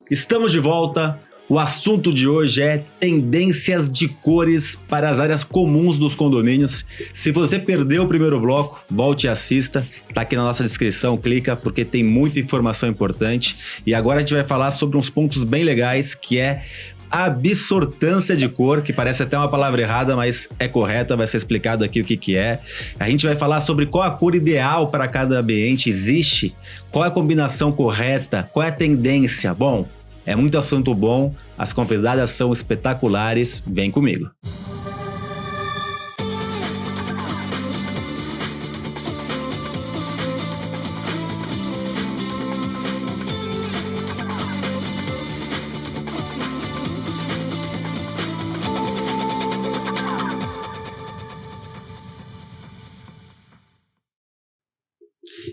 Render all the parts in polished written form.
Estamos de volta. O assunto de hoje é tendências de cores para as áreas comuns dos condomínios. Se você perdeu o primeiro bloco, volte e assista. Tá aqui na nossa descrição, clica, porque tem muita informação importante. E agora a gente vai falar sobre uns pontos bem legais, que é a absortância de cor, que parece até uma palavra errada, mas é correta, vai ser explicado aqui o que é. A gente vai falar sobre qual a cor ideal para cada ambiente existe, qual é a combinação correta, qual é a tendência. Bom, é muito assunto bom, as convidadas são espetaculares, vem comigo.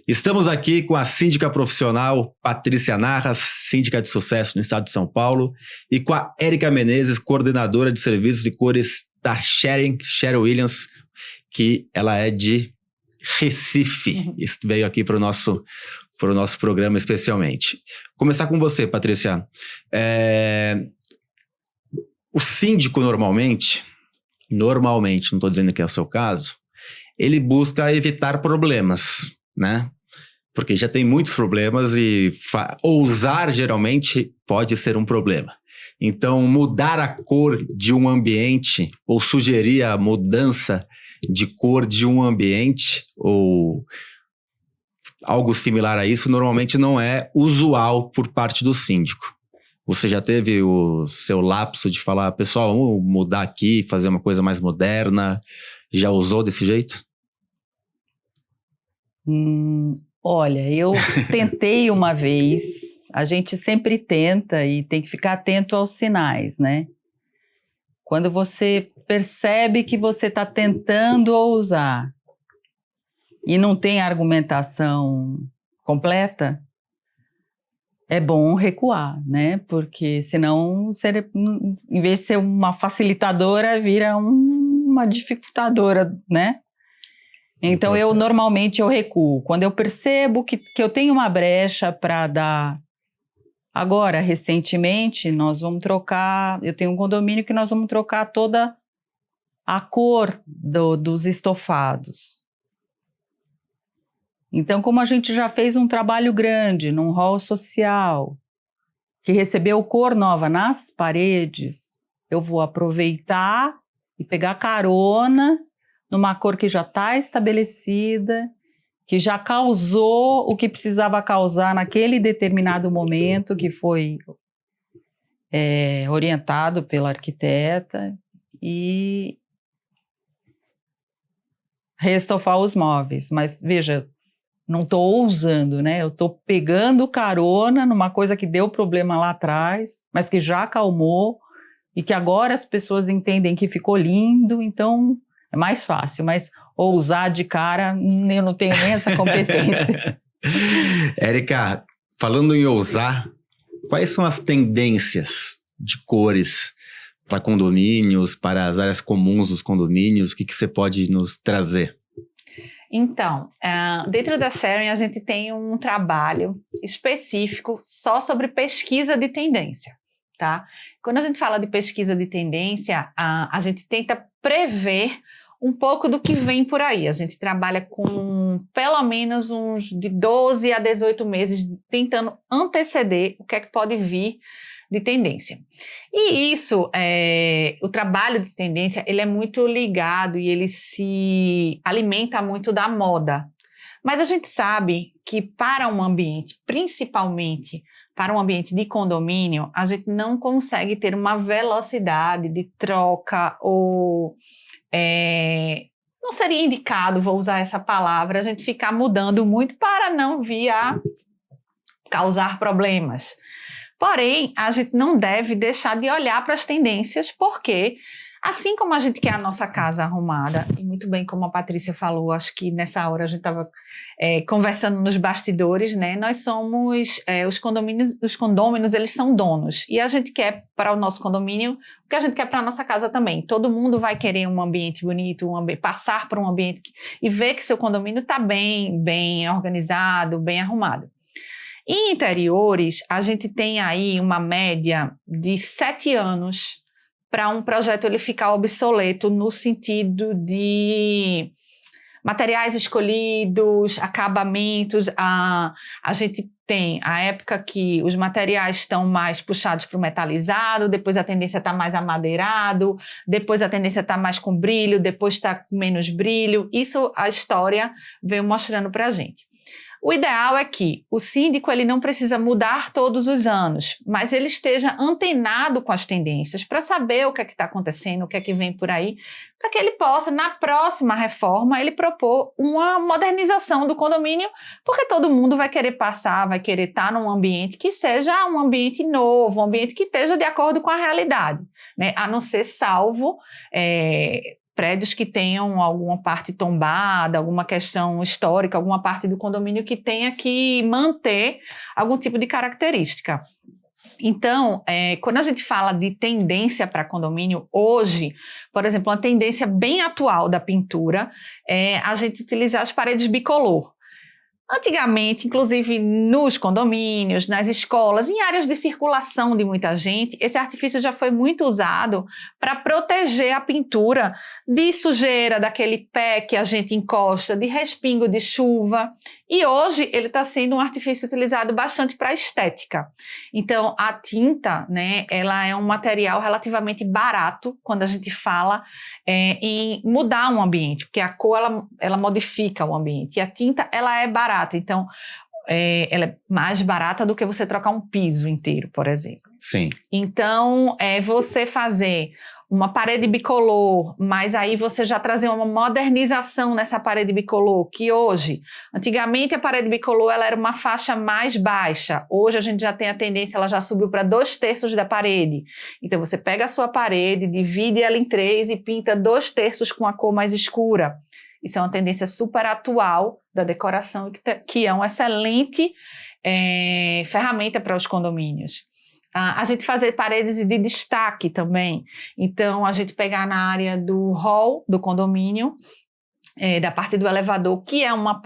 Estamos aqui com a síndica profissional Patrícia Narras, síndica de sucesso no estado de São Paulo, e com a Érica Menezes, coordenadora de serviços de cores da Sher Williams, que ela é de Recife. Isso veio aqui para o nosso programa especialmente. Começar com você, Patrícia. O síndico normalmente, não estou dizendo que é o seu caso, ele busca evitar problemas, né? Porque já tem muitos problemas e ousar geralmente pode ser um problema. Então, mudar a cor de um ambiente ou sugerir a mudança de cor de um ambiente ou algo similar a isso normalmente não é usual por parte do síndico. Você já teve o seu lapso de falar, pessoal, vamos mudar aqui, fazer uma coisa mais moderna? Já usou desse jeito? Olha, eu tentei uma vez, a gente sempre tenta e tem que ficar atento aos sinais, né? Quando você percebe que você está tentando ousar e não tem argumentação completa, é bom recuar, né? Porque senão, você, em vez de ser uma facilitadora, vira uma dificultadora, né? Então, normalmente eu recuo. Quando eu percebo que eu tenho uma brecha para dar... Agora, recentemente, nós vamos trocar... Eu tenho um condomínio que nós vamos trocar toda a cor dos estofados. Então, como a gente já fez um trabalho grande num hall social, que recebeu cor nova nas paredes, eu vou aproveitar e pegar carona numa cor que já está estabelecida, que já causou o que precisava causar naquele determinado momento, que foi orientado pela arquiteta, e reestofar os móveis. Mas, veja, não estou ousando, né? Eu estou pegando carona numa coisa que deu problema lá atrás, mas que já acalmou, e que agora as pessoas entendem que ficou lindo, então... É mais fácil, mas ousar de cara, eu não tenho nem essa competência. Érica, falando em ousar, quais são as tendências de cores para condomínios, para as áreas comuns dos condomínios? O que você pode nos trazer? Então, dentro da Sharing a gente tem um trabalho específico só sobre pesquisa de tendência, tá? Quando a gente fala de pesquisa de tendência, a gente tenta prever um pouco do que vem por aí. A gente trabalha com pelo menos uns de 12 a 18 meses tentando anteceder o que é que pode vir de tendência. E isso, o trabalho de tendência, ele é muito ligado e ele se alimenta muito da moda. Mas a gente sabe que para um ambiente, principalmente para um ambiente de condomínio, a gente não consegue ter uma velocidade de troca ou... não seria indicado, vou usar essa palavra, a gente ficar mudando muito para não vir a causar problemas. Porém, a gente não deve deixar de olhar para as tendências, porque assim como a gente quer a nossa casa arrumada, e muito bem como a Patrícia falou, acho que nessa hora a gente estava conversando nos bastidores, né? Nós somos, os condôminos, eles são donos, e a gente quer para o nosso condomínio o que a gente quer para a nossa casa também. Todo mundo vai querer um ambiente bonito, passar por um ambiente e ver que seu condomínio está bem organizado, bem arrumado. Em interiores, a gente tem aí uma média de 7 anos para um projeto ele ficar obsoleto no sentido de materiais escolhidos, acabamentos. A gente tem a época que os materiais estão mais puxados para o metalizado, depois a tendência está mais amadeirado, depois a tendência está mais com brilho, depois está com menos brilho. Isso a história veio mostrando para a gente. O ideal é que o síndico ele não precisa mudar todos os anos, mas ele esteja antenado com as tendências para saber o que é que está acontecendo, o que é que vem por aí, para que ele possa, na próxima reforma, ele propor uma modernização do condomínio, porque todo mundo vai querer passar, vai querer estar num ambiente que seja um ambiente novo, um ambiente que esteja de acordo com a realidade, né? A não ser salvo prédios que tenham alguma parte tombada, alguma questão histórica, alguma parte do condomínio que tenha que manter algum tipo de característica. Então, quando a gente fala de tendência para condomínio, hoje, por exemplo, uma tendência bem atual da pintura é a gente utilizar as paredes bicolor. Antigamente, inclusive nos condomínios, nas escolas, em áreas de circulação de muita gente, esse artifício já foi muito usado para proteger a pintura de sujeira, daquele pé que a gente encosta, de respingo de chuva. E hoje ele está sendo um artifício utilizado bastante para estética. Então, a tinta, né, ela é um material relativamente barato quando a gente fala em mudar um ambiente, porque a cor ela modifica o ambiente e a tinta ela é barata. Então, ela é mais barata do que você trocar um piso inteiro, por exemplo. Sim. Então, você fazer uma parede bicolor, mas aí você já trazer uma modernização nessa parede bicolor, que hoje, antigamente a parede bicolor ela era uma faixa mais baixa, hoje a gente já tem a tendência, ela já subiu para 2/3 da parede. Então você pega a sua parede, divide ela em 3 e pinta 2/3 com a cor mais escura. Isso é uma tendência super atual da decoração, que é uma excelente ferramenta para os condomínios. A gente fazer paredes de destaque também. Então, a gente pegar na área do hall do condomínio, da parte do elevador, que é uma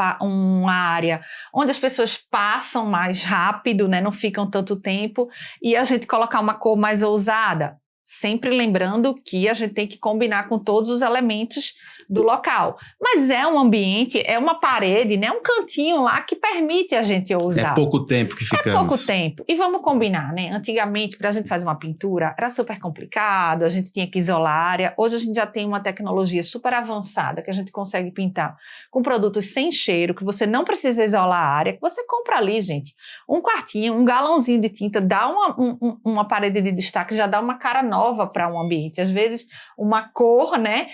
área onde as pessoas passam mais rápido, né, não ficam tanto tempo, e a gente colocar uma cor mais ousada. Sempre lembrando que a gente tem que combinar com todos os elementos do local. Mas é um ambiente, é uma parede, né? Um cantinho lá que permite a gente ousar. É pouco tempo que ficamos. É pouco tempo. E vamos combinar, né? Antigamente, para a gente fazer uma pintura, era super complicado, a gente tinha que isolar a área. Hoje a gente já tem uma tecnologia super avançada que a gente consegue pintar com produtos sem cheiro, que você não precisa isolar a área, que você compra ali, gente. Um quartinho, um galãozinho de tinta, dá uma parede de destaque, já dá uma cara nova para um ambiente. Às vezes, uma cor, né?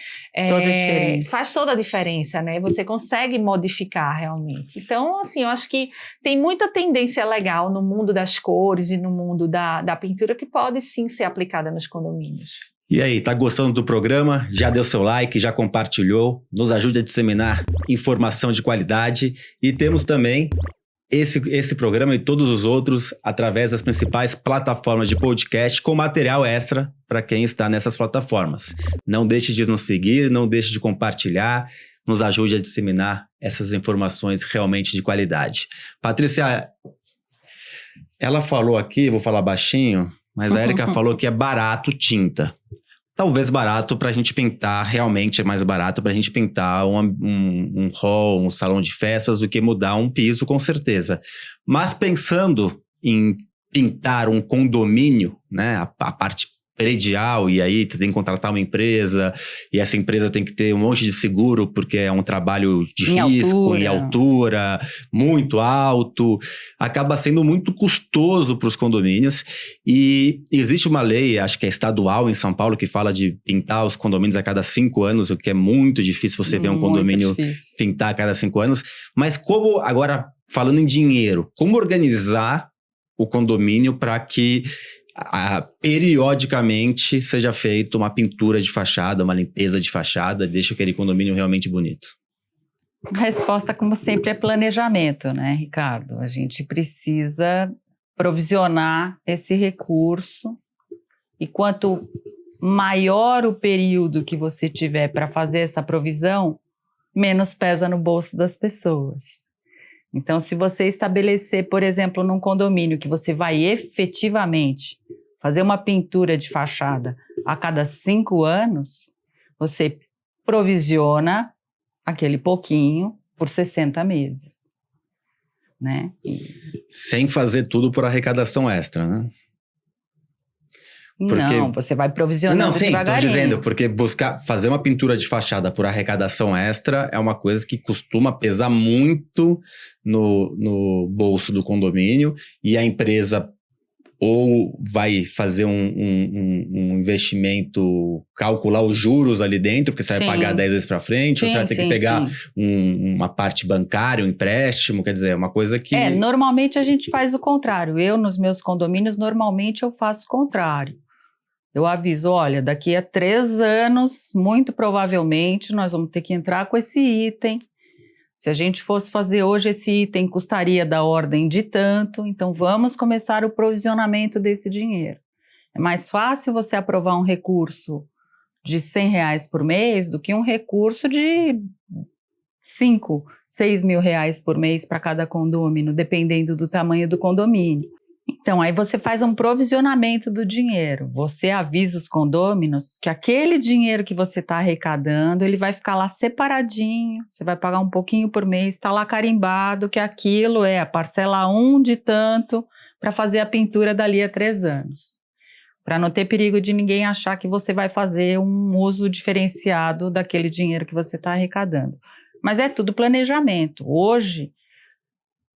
Faz toda a diferença, né? Você consegue modificar realmente. Então, assim, eu acho que tem muita tendência legal no mundo das cores e no mundo da pintura que pode sim ser aplicada nos condomínios. E aí, tá gostando do programa? Já deu seu like, já compartilhou? Nos ajude a disseminar informação de qualidade. E temos também esse programa e todos os outros através das principais plataformas de podcast com material extra para quem está nessas plataformas. Não deixe de nos seguir, não deixe de compartilhar, nos ajude a disseminar essas informações realmente de qualidade. Patrícia, ela falou aqui, vou falar baixinho, mas a Érica falou que é barato tinta. Talvez barato para a gente pintar, realmente é mais barato para a gente pintar um hall, um salão de festas do que mudar um piso, com certeza. Mas pensando em pintar um condomínio, né, a parte predial, e aí tu tem que contratar uma empresa, e essa empresa tem que ter um monte de seguro, porque é um trabalho de risco, em altura, muito alto, acaba sendo muito custoso para os condomínios, e existe uma lei, acho que é estadual em São Paulo, que fala de pintar os condomínios a cada 5 anos, o que é muito difícil você ver um condomínio pintar a cada 5 anos, mas como, agora falando em dinheiro, como organizar o condomínio para que periodicamente seja feita uma pintura de fachada, uma limpeza de fachada, deixa aquele condomínio realmente bonito? A resposta, como sempre, é planejamento, né, Ricardo? A gente precisa provisionar esse recurso e quanto maior o período que você tiver para fazer essa provisão, menos pesa no bolso das pessoas. Então, se você estabelecer, por exemplo, num condomínio que você vai efetivamente fazer uma pintura de fachada a cada 5 anos, você provisiona aquele pouquinho por 60 meses, né? Sem fazer tudo por arrecadação extra, né? Porque... Não, você vai provisionando devagarinho. Tô dizendo, porque fazer uma pintura de fachada por arrecadação extra é uma coisa que costuma pesar muito no bolso do condomínio, e a empresa ou vai fazer um investimento, calcular os juros ali dentro, porque você vai pagar 10 vezes para frente, ou você vai ter que pegar uma parte bancária, um empréstimo, quer dizer, é uma coisa que... Normalmente a gente faz o contrário. Eu, nos meus condomínios, normalmente eu faço o contrário. Eu aviso, olha, daqui a 3 anos, muito provavelmente, nós vamos ter que entrar com esse item. Se a gente fosse fazer hoje, esse item custaria da ordem de tanto, então vamos começar o provisionamento desse dinheiro. É mais fácil você aprovar um recurso de R$100 por mês do que um recurso de 5, 6 mil reais por mês para cada condômino, dependendo do tamanho do condomínio. Então, aí você faz um provisionamento do dinheiro. Você avisa os condôminos que aquele dinheiro que você está arrecadando, ele vai ficar lá separadinho, você vai pagar um pouquinho por mês, está lá carimbado que aquilo é a parcela 1 de tanto para fazer a pintura dali a 3 anos. Para não ter perigo de ninguém achar que você vai fazer um uso diferenciado daquele dinheiro que você está arrecadando. Mas é tudo planejamento. Hoje,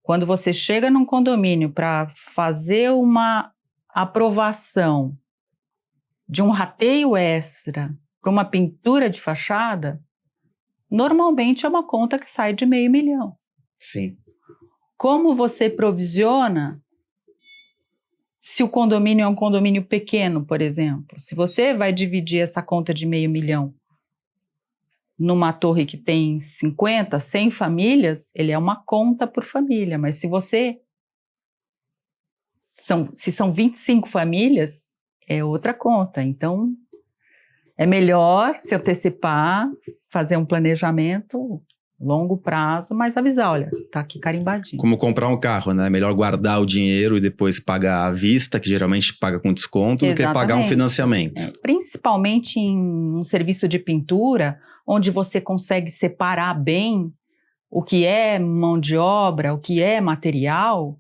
quando você chega num condomínio para fazer uma aprovação de um rateio extra para uma pintura de fachada, normalmente é uma conta que sai de R$500 mil. Sim. Como você provisiona se o condomínio é um condomínio pequeno, por exemplo? Se você vai dividir essa conta de R$500 mil numa torre que tem 50, 100 famílias, ele é uma conta por família, mas se são 25 famílias, é outra conta. Então, é melhor se antecipar, fazer um planejamento longo prazo, mas avisar, olha, tá aqui carimbadinho. Como comprar um carro, né? É melhor guardar o dinheiro e depois pagar à vista, que geralmente paga com desconto, do que pagar um financiamento. Principalmente em um serviço de pintura, onde você consegue separar bem o que é mão de obra, o que é material.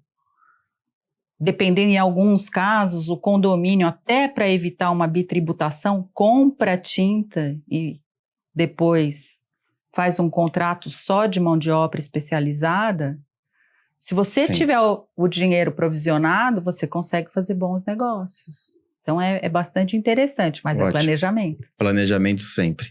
Dependendo, em alguns casos, o condomínio, até para evitar uma bitributação, compra tinta e depois faz um contrato só de mão de obra especializada. Se você tiver o dinheiro provisionado, você consegue fazer bons negócios. Então, é bastante interessante, mas é planejamento. Planejamento sempre.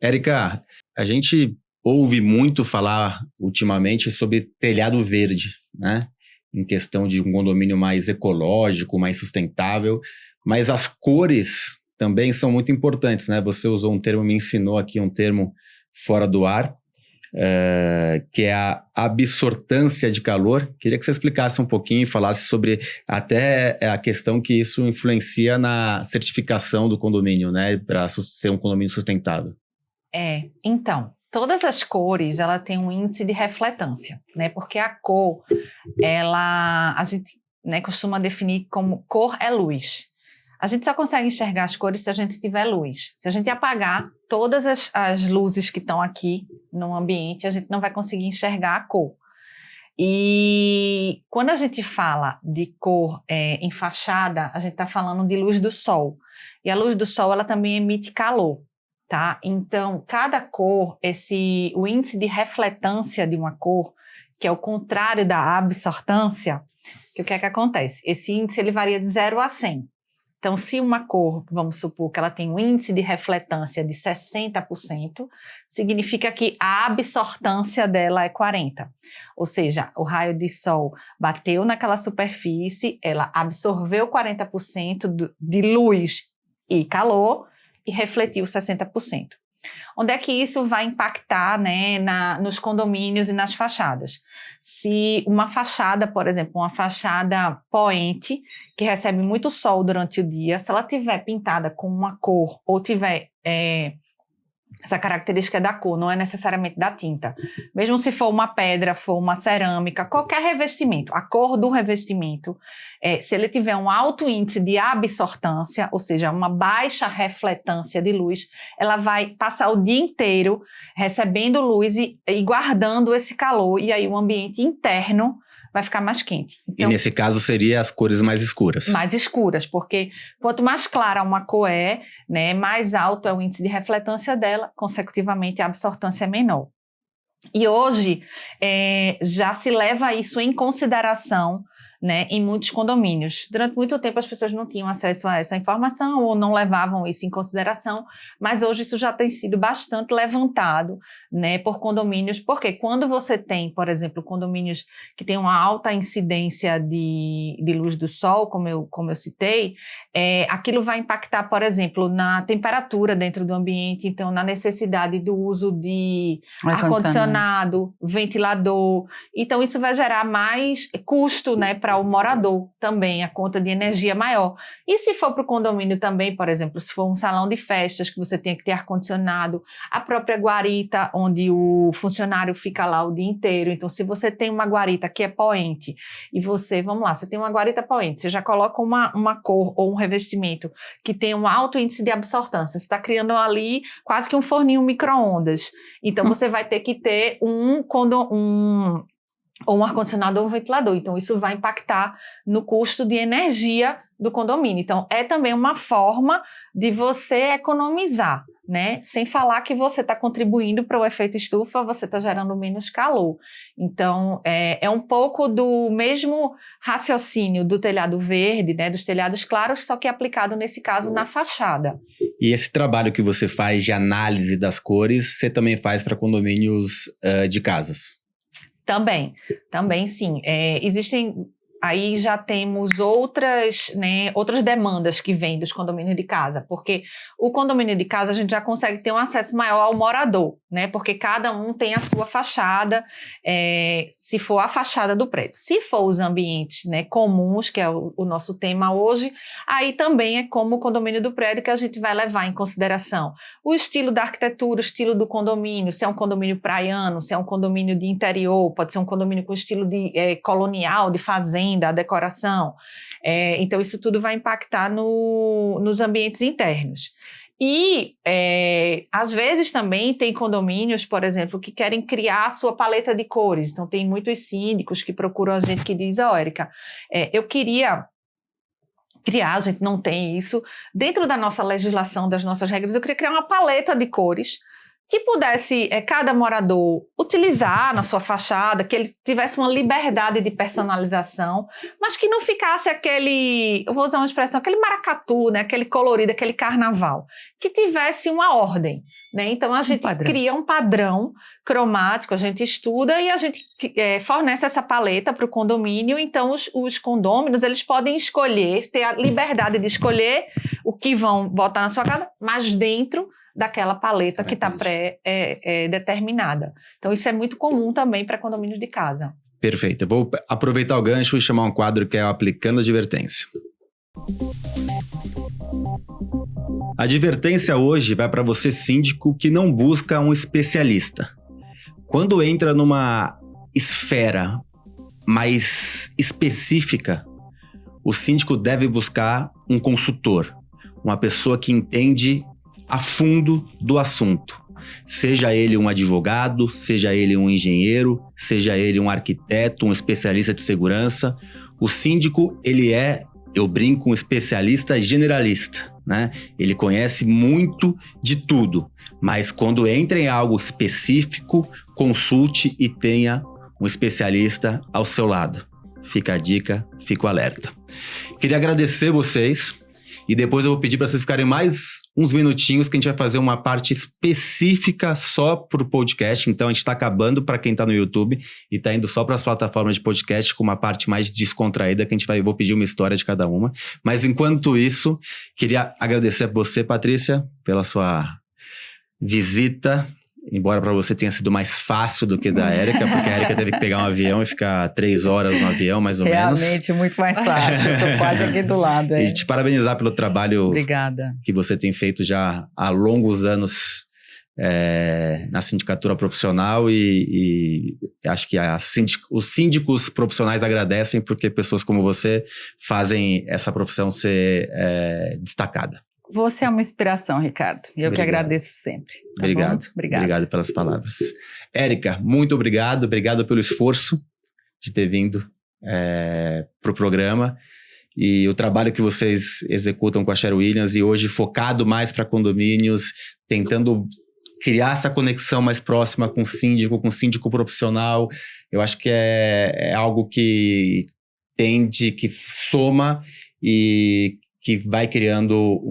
Érica, a gente ouve muito falar ultimamente sobre telhado verde, né? Em questão de um condomínio mais ecológico, mais sustentável, mas as cores também são muito importantes, né? Você usou um termo, me ensinou aqui um termo fora do ar, que é a absortância de calor. Queria que você explicasse um pouquinho e falasse sobre até a questão que isso influencia na certificação do condomínio, né? Para ser um condomínio sustentável. Então, todas as cores, ela tem um índice de refletância, né? Porque a cor, a gente, né, costuma definir como cor é luz. A gente só consegue enxergar as cores se a gente tiver luz. Se a gente apagar todas as luzes que estão aqui no ambiente, a gente não vai conseguir enxergar a cor. E quando a gente fala de cor em fachada, a gente está falando de luz do sol. E a luz do sol, ela também emite calor. Tá? Então, cada cor, o índice de refletância de uma cor, que é o contrário da absortância, que o que é que acontece? Esse índice ele varia de 0 a 100. Então, se uma cor, vamos supor que ela tem um índice de refletância de 60%, significa que a absortância dela é 40%. Ou seja, o raio de sol bateu naquela superfície, ela absorveu 40% de luz e calor, e refletiu 60%. Onde é que isso vai impactar, né, nos condomínios e nas fachadas? Se uma fachada, por exemplo, uma fachada poente, que recebe muito sol durante o dia, se ela tiver pintada com uma cor ou tiver Essa característica é da cor, não é necessariamente da tinta. Mesmo se for uma pedra, for uma cerâmica, qualquer revestimento, a cor do revestimento, se ele tiver um alto índice de absortância, ou seja, uma baixa refletância de luz, ela vai passar o dia inteiro recebendo luz e guardando esse calor, e aí o ambiente interno vai ficar mais quente. Então, e nesse caso seria as cores mais escuras. Mais escuras, porque quanto mais clara uma cor é, né, mais alto é o índice de refletância dela, consecutivamente a absortância é menor. E hoje já se leva isso em consideração, né, em muitos condomínios. Durante muito tempo as pessoas não tinham acesso a essa informação ou não levavam isso em consideração, mas hoje isso já tem sido bastante levantado, né, por condomínios, porque quando você tem, por exemplo, condomínios que têm uma alta incidência de luz do sol, como eu citei, aquilo vai impactar, por exemplo, na temperatura dentro do ambiente, então na necessidade do uso de ar-condicionado, ventilador, então isso vai gerar mais custo, né, para o morador também, a conta de energia maior. E se for para o condomínio também, por exemplo, se for um salão de festas que você tenha que ter ar-condicionado, a própria guarita onde o funcionário fica lá o dia inteiro, então se você tem uma guarita que é poente e você tem uma guarita poente, você já coloca uma cor ou um revestimento que tem um alto índice de absortância, você está criando ali quase que um forninho micro-ondas, então você vai ter que ter ou um ar-condicionado ou um ventilador. Então, isso vai impactar no custo de energia do condomínio. Então, é também uma forma de você economizar, né? Sem falar que você está contribuindo para o efeito estufa, você está gerando menos calor. Então, é um pouco do mesmo raciocínio do telhado verde, né? Dos telhados claros, só que aplicado, nesse caso, na fachada. E esse trabalho que você faz de análise das cores, você também faz para condomínios de casas? Também sim. Existem, aí já temos outras demandas que vêm dos condomínios de casa, porque o condomínio de casa a gente já consegue ter um acesso maior ao morador, né? Porque cada um tem a sua fachada, se for a fachada do prédio. Se for os ambientes, né, comuns, que é o nosso tema hoje, aí também é como o condomínio do prédio que a gente vai levar em consideração o estilo da arquitetura, o estilo do condomínio, se é um condomínio praiano, se é um condomínio de interior, pode ser um condomínio com estilo de colonial, de fazenda, a decoração. Então, isso tudo vai impactar nos ambientes internos. E, às vezes, também tem condomínios, por exemplo, que querem criar a sua paleta de cores. Então, tem muitos síndicos que procuram a gente que diz, Érica, eu queria criar, a gente não tem isso. Dentro da nossa legislação, das nossas regras, eu queria criar uma paleta de cores que pudesse cada morador utilizar na sua fachada, que ele tivesse uma liberdade de personalização, mas que não ficasse aquele, eu vou usar uma expressão, aquele maracatu, né, aquele colorido, aquele carnaval, que tivesse uma ordem, né? Então a gente cria um padrão cromático, a gente estuda e a gente fornece essa paleta para o condomínio. Então os condôminos, eles podem escolher, ter a liberdade de escolher o que vão botar na sua casa, mas dentro daquela paleta que está pré-determinada. Então, isso é muito comum também para condomínios de casa. Perfeito. Eu vou aproveitar o gancho e chamar um quadro que é o Aplicando Advertência. A advertência hoje vai para você, síndico, que não busca um especialista. Quando entra numa esfera mais específica, o síndico deve buscar um consultor, uma pessoa que entende a fundo do assunto. Seja ele um advogado, seja ele um engenheiro, seja ele um arquiteto, um especialista de segurança. O síndico, ele eu brinco, um especialista generalista, né? Ele conhece muito de tudo, mas quando entra em algo específico, consulte e tenha um especialista ao seu lado. Fica a dica, fica o alerta. Queria agradecer vocês. E depois eu vou pedir para vocês ficarem mais uns minutinhos que a gente vai fazer uma parte específica só para o podcast. Então a gente está acabando para quem está no YouTube e está indo só para as plataformas de podcast com uma parte mais descontraída que eu vou pedir uma história de cada uma. Mas enquanto isso, queria agradecer a você, Patrícia, pela sua visita. Embora para você tenha sido mais fácil do que da Érica, porque a Érica teve que pegar um avião e ficar 3 horas no avião, mais ou menos. Realmente, muito mais fácil. Eu tô quase aqui do lado. E te parabenizar pelo trabalho Obrigada. Que você tem feito já há longos anos na sindicatura profissional e acho que os síndicos profissionais agradecem porque pessoas como você fazem essa profissão ser destacada. Você é uma inspiração, Ricardo. E eu Obrigado. que agradeço sempre. Tá Obrigado. Obrigado pelas palavras. Érica, muito obrigado. Obrigado pelo esforço de ter vindo para o programa. E o trabalho que vocês executam com a Sherwin Williams e hoje focado mais para condomínios, tentando criar essa conexão mais próxima com o síndico profissional, eu acho que é algo que que soma e que vai criando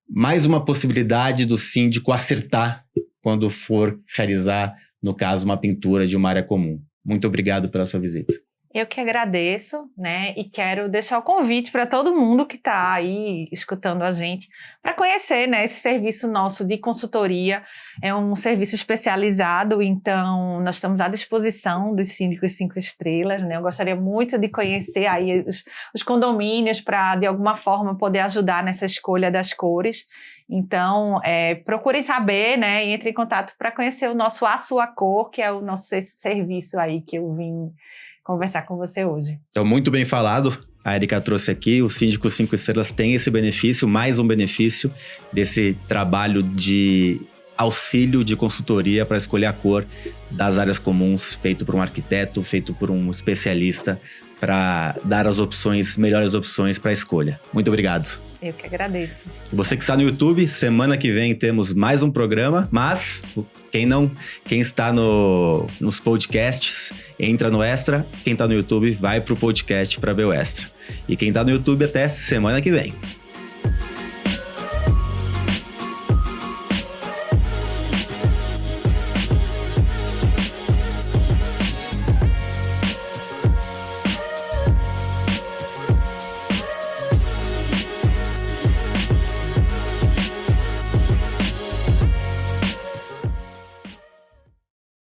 mais uma possibilidade do síndico acertar quando for realizar, no caso, uma pintura de uma área comum. Muito obrigado pela sua visita. Eu que agradeço, né? E quero deixar o convite para todo mundo que está aí escutando a gente para conhecer, né, esse serviço nosso de consultoria. É um serviço especializado, então nós estamos à disposição dos síndicos 5 estrelas, né? Eu gostaria muito de conhecer aí os condomínios para, de alguma forma, poder ajudar nessa escolha das cores. Então, procurem saber, né? E entrem em contato para conhecer o nosso A Sua Cor, que é o nosso serviço aí que eu vim conversar com você hoje. Então, muito bem falado. A Érica trouxe aqui, o Síndico 5 Estrelas tem esse benefício, mais um benefício desse trabalho de auxílio de consultoria para escolher a cor das áreas comuns, feito por um arquiteto, feito por um especialista, para dar as melhores opções para a escolha. Muito obrigado. Eu que agradeço. Você que está no YouTube, semana que vem temos mais um programa, mas quem está nos podcasts, entra no Extra. Quem está no YouTube, vai para o podcast para ver o Extra. E quem está no YouTube, até semana que vem.